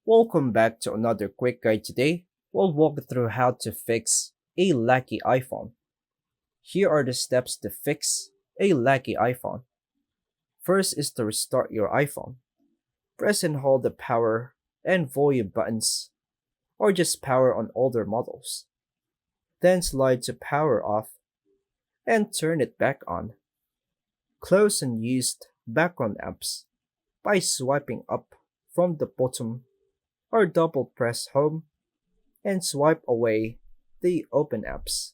Welcome back to another quick guide today. We'll walk through how to fix a laggy iPhone. Here are the steps to fix a laggy iPhone. First is to restart your iPhone. Press and hold the power and volume buttons, or just power on older models. Then slide to power off and turn it back on. Close unused background apps by swiping up from the bottom or double press home and swipe away the open apps.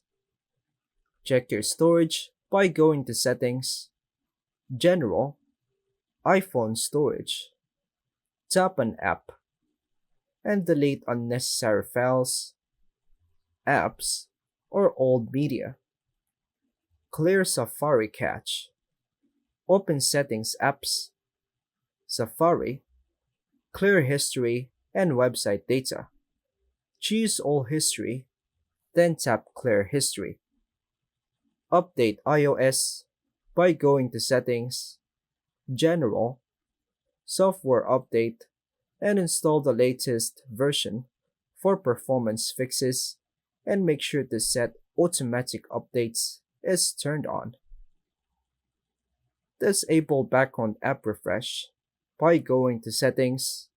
Check your storage by going to Settings, General, iPhone Storage. Tap on App and delete unnecessary files, apps, or old media. Clear Safari cache. Open Settings Apps, Safari, Clear History and Website Data. Choose All History, then tap Clear History. Update iOS by going to Settings, General, Software Update, and install the latest version for performance fixes, and make sure to set automatic updates is turned on. Disable background app refresh by going to Settings,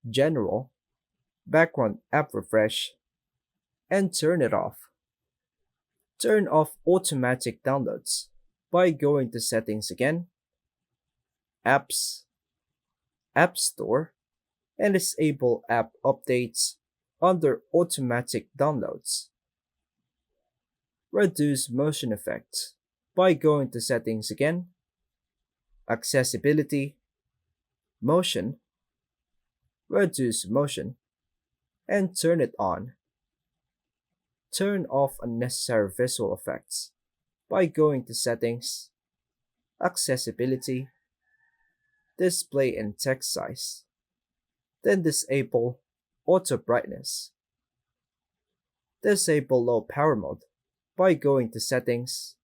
General, Background app refresh, and turn it off. Turn off automatic downloads by going to Settings again, Apps, App Store, and disable app updates under automatic downloads. Reduce motion effects by going to Settings again, Accessibility, Motion, Reduce Motion, and turn it on. Turn off unnecessary visual effects by going to Settings, Accessibility, Display and Text Size, then disable Auto Brightness. Disable Low Power Mode by going to Settings,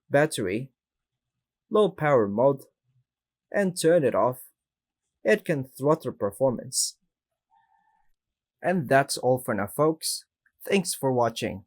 Battery, Low Power Mode, and turn it off. It can throttle performance. And that's all for now, folks. Thanks for watching.